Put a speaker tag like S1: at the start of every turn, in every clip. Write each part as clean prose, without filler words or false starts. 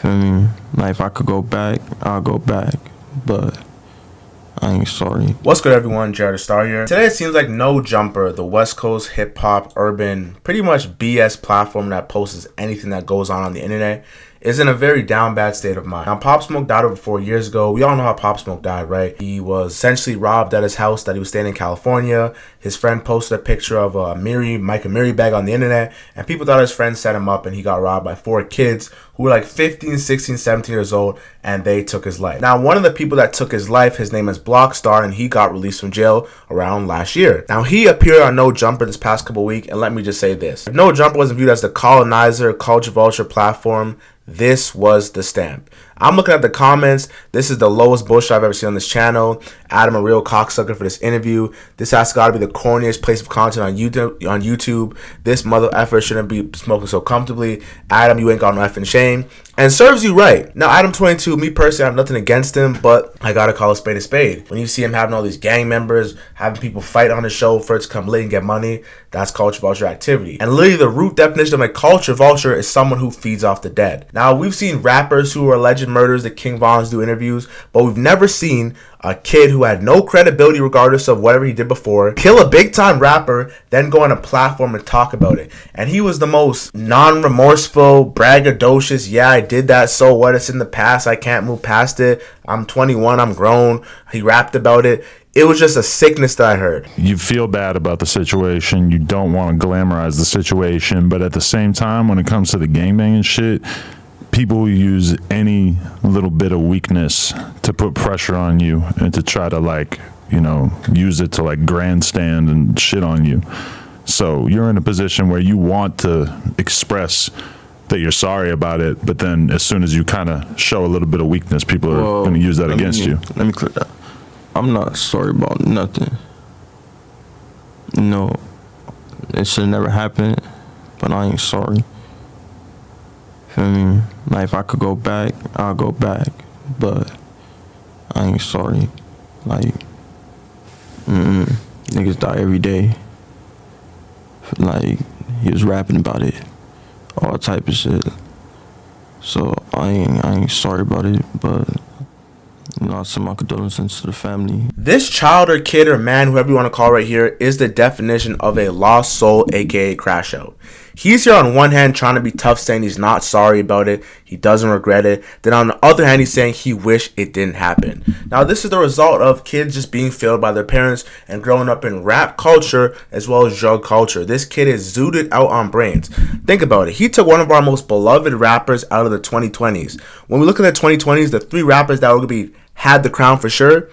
S1: Feel me? Like, if I could go back, I'll go back. But I ain't sorry.
S2: What's good, everyone? Jared Star here. Today it seems like No Jumper, the West Coast hip hop, urban, pretty much BS platform that posts anything that goes on the internet, is in a very down bad state of mind. Now, Pop Smoke died over 4 years ago. We all know how Pop Smoke died, right? He was essentially robbed at his house that he was staying in California. His friend posted a picture of a Mike and Miri bag on the internet, and people thought his friend set him up, and he got robbed by 4 kids who were like 15, 16, 17 years old, and they took his life. Now, one of the people that took his life, his name is Blockstar, and he got released from jail around last year. Now, he appeared on No Jumper this past couple weeks, and let me just say this. If No Jumper wasn't viewed as the colonizer, culture vulture platform, this was the stamp. I'm looking at the comments. This is the lowest bullshit I've ever seen on this channel. Adam, a real cocksucker for this interview. This has got to be the corniest place of content on YouTube. This mother effer shouldn't be smoking so comfortably. Adam, you ain't got no effing shame. And serves you right. Now, Adam22, me personally, I have nothing against him, but I gotta call a spade a spade. When you see him having all these gang members, having people fight on the show for it to come late and get money, that's culture vulture activity. And literally the root definition of a culture vulture is someone who feeds off the dead. Now, we've seen rappers who are alleged murderers, the King Vons, do interviews, but we've never seen a kid who had no credibility regardless of whatever he did before kill a big time rapper, then go on a platform and talk about it. And he was the most non-remorseful, braggadocious, yeah, I did that, so what, it's in the past, I can't move past it, I'm 21, I'm grown. He rapped about it. It was just a sickness that I heard.
S3: You feel bad about the situation. You don't want to glamorize the situation, but at the same time, when it comes to the gangbanging shit, people use any little bit of weakness to put pressure on you and to try to, like, you know, use it to like grandstand and shit on you. So you're in a position where you want to express that you're sorry about it, but then as soon as you kind of show a little bit of weakness, people are going to use that against you.
S1: Let me clear that. I'm not sorry about nothing. No, it should never happen, but I ain't sorry. Feel me? Like, if I could go back, I'll go back, but I ain't sorry. Like, niggas die every day. Like, he was rapping about it, all type of shit. So I ain't sorry about it, but you know, I send my condolences to the family.
S2: This child or kid or man, whoever you want to call right here, is the definition of a lost soul, aka crash out. He's here on one hand trying to be tough, saying he's not sorry about it, he doesn't regret it. Then on the other hand, he's saying he wished it didn't happen. Now, this is the result of kids just being failed by their parents and growing up in rap culture as well as drug culture. This kid is zooted out on brains. Think about it. He took one of our most beloved rappers out of the 2020s. When we look at the 2020s, the 3 rappers that were going to be had the crown for sure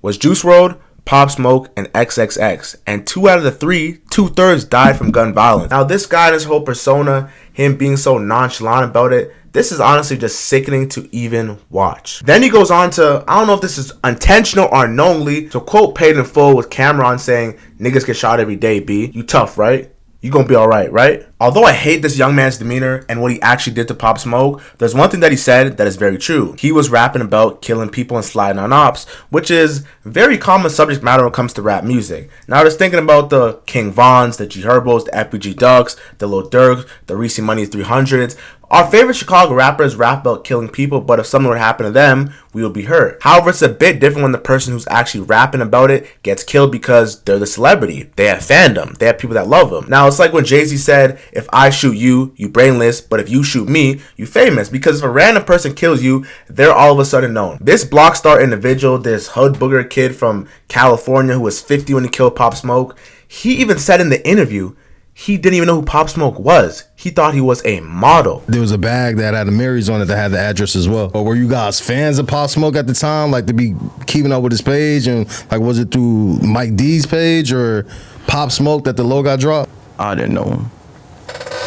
S2: was Juice WRLD, Pop Smoke, and XXX. And 2 out of the 3, 2/3 died from gun violence. Now, this guy and his whole persona, him being so nonchalant about it, this is honestly just sickening to even watch. Then he goes on to, I don't know if this is intentional or unknowingly, to quote Paid in Full with Cameron saying, "Niggas get shot every day, B. You tough, right? You gonna be alright, right?" Although I hate this young man's demeanor and what he actually did to Pop Smoke, there's one thing that he said that is very true. He was rapping about killing people and sliding on ops, which is very common subject matter when it comes to rap music. Now, I was thinking about the King Vons, the G Herbos, the FBG Ducks, the Lil Durk, the Reese Money 300s. Our favorite Chicago rappers rap about killing people, but if something were to happen to them, we would be hurt. However, it's a bit different when the person who's actually rapping about it gets killed because they're the celebrity. They have fandom. They have people that love them. Now, it's like when Jay-Z said, "If I shoot you, you brainless, but if you shoot me, you famous." Because if a random person kills you, they're all of a sudden known. This Blockstar individual, this hood booger kid from California who was 50 when he killed Pop Smoke, he even said in the interview, he didn't even know who Pop Smoke was. He thought he was a model.
S4: There was a bag that had the Marys on it that had the address as well. Or were you guys fans of Pop Smoke at the time? Like, to be keeping up with his page? And like, was it through Mike D's page or Pop Smoke that the logo got dropped?
S1: I didn't know him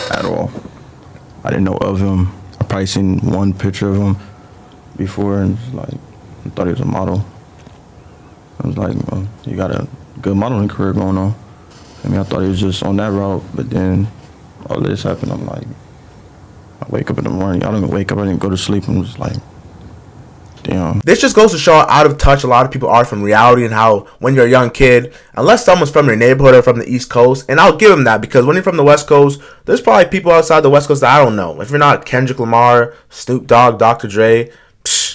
S1: at all. I didn't know of him. I probably seen one picture of him before and like, I thought he was a model. I was like, well, you got a good modeling career going on. I mean, I thought he was just on that route, but then all this happened. I'm like, I wake up in the morning. I don't even wake up. I didn't go to sleep. I'm just like, Damn.
S2: This just goes to show how out of touch a lot of people are from reality, and how when you're a young kid, unless someone's from your neighborhood or from the East Coast, and I'll give them that, because when you're from the West Coast, there's probably people outside the West Coast that I don't know. If you're not Kendrick Lamar, Snoop Dogg, Dr. Dre,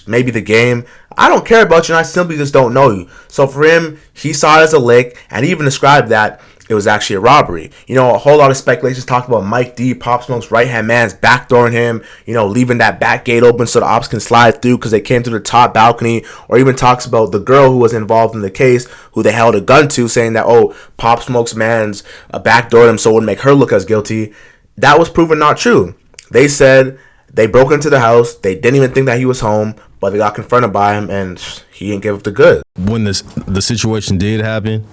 S2: maybe The Game, I don't care about you, and I simply just don't know you. So for him, he saw it as a lick, and he even described that it was actually a robbery. You know, a whole lot of speculations talked about Mike D, Pop Smoke's right-hand man's backdooring him, you know, leaving that back gate open so the ops can slide through because they came through the top balcony, or even talks about the girl who was involved in the case, who they held a gun to, saying that, oh, Pop Smoke's man's backdoored him so it would make her look as guilty. That was proven not true. They said they broke into the house, they didn't even think that he was home, but they got confronted by him, and he didn't give up the goods.
S4: When the situation did happen,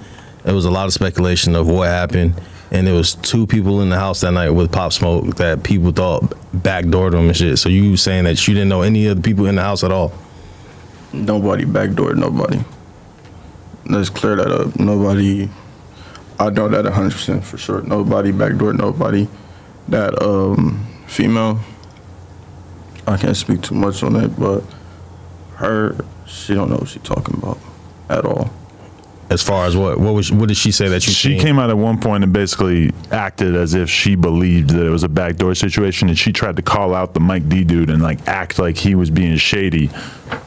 S4: there was a lot of speculation of what happened, and there was 2 people in the house that night with Pop Smoke that people thought backdoored them and shit. So you saying that you didn't know any of the people in the house at all?
S1: Nobody backdoored nobody. Let's clear that up. Nobody, I know that 100% for sure. Nobody backdoored nobody. That female, I can't speak too much on it, but she don't know what she's talking about at all.
S4: As far as what did she say that you
S3: She
S4: seen?
S3: came out at one point and basically acted as if she believed that it was a backdoor situation, and she tried to call out the Mike D dude and like act like he was being shady,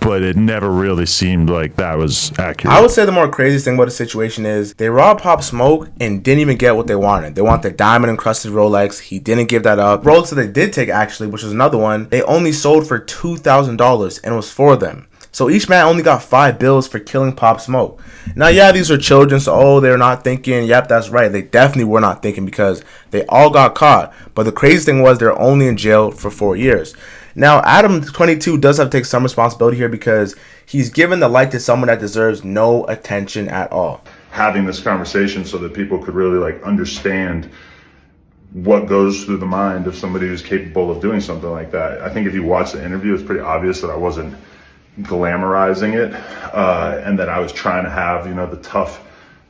S3: but it never really seemed like that was accurate.
S2: I would say the more craziest thing about the situation is they robbed Pop Smoke and didn't even get what they wanted. They want the diamond encrusted Rolex. He didn't give that up. Rolex that they did take, actually, which was another one, they only sold for $2,000, and it was for them. So each man only got 5 bills for killing Pop Smoke. Now, yeah, these are children, so they're not thinking. Yep, that's right. They definitely were not thinking, because they all got caught. But the crazy thing was they're only in jail for 4 years. Now, Adam22 does have to take some responsibility here, because he's given the light to someone that deserves no attention at all.
S3: Having this conversation so that people could really like understand what goes through the mind of somebody who's capable of doing something like that. I think if you watch the interview, it's pretty obvious that I wasn't glamorizing it, and that I was trying to have, you know, the tough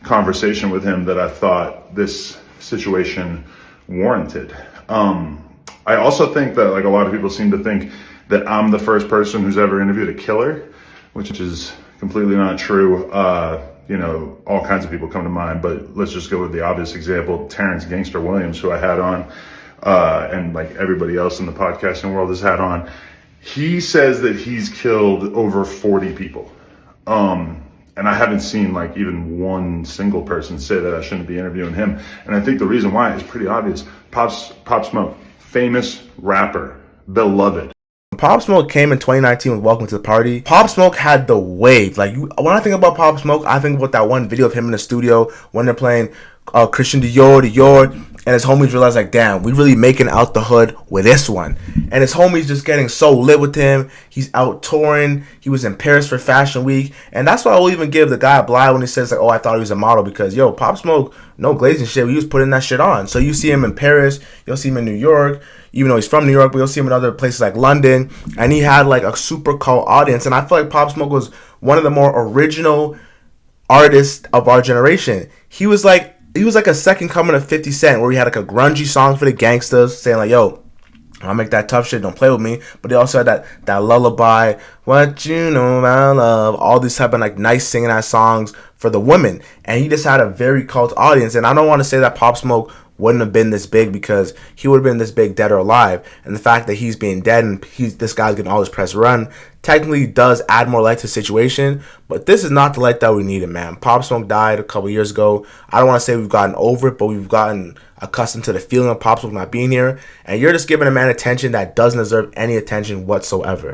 S3: conversation with him that I thought this situation warranted. I also think that like a lot of people seem to think that I'm the first person who's ever interviewed a killer, which is completely not true. You know, all kinds of people come to mind, but let's just go with the obvious example, Terrence Gangster Williams, who I had on, and like everybody else in the podcasting world has had on. He says that he's killed over 40 people. And I haven't seen like even one single person say that I shouldn't be interviewing him. And I think the reason why is pretty obvious. Pop Smoke, famous rapper, beloved.
S2: Pop Smoke came in 2019 with Welcome to the Party. Pop Smoke had the wave. Like, when I think about Pop Smoke, I think about that one video of him in the studio when they're playing Christian Dior, and his homies realize, like, damn, we really making out the hood with this one. And his homies just getting so lit with him. He's out touring. He was in Paris for Fashion Week. And that's why I will even give the guy a blind when he says, like, oh, I thought he was a model. Because, yo, Pop Smoke, no glazing shit. We was putting that shit on. So you see him in Paris. You'll see him in New York. Even though he's from New York, but you'll see him in other places like London. And he had, like, a super cult audience. And I feel like Pop Smoke was one of the more original artists of our generation. He was like a second coming of 50 Cent, where he had like a grungy song for the gangsters saying like, yo, I'll make that tough shit, don't play with me. But he also had that lullaby, what you know about love, all these type of like nice singing ass songs for the women. And he just had a very cult audience. And I don't want to say that Pop Smoke wouldn't have been this big, because he would have been this big dead or alive. And the fact that he's being dead and this guy's getting all his press run technically does add more light to the situation. But this is not the light that we needed, man. Pop Smoke died a couple years ago. I don't want to say we've gotten over it, but we've gotten accustomed to the feeling of Pop Smoke not being here. And you're just giving a man attention that doesn't deserve any attention whatsoever.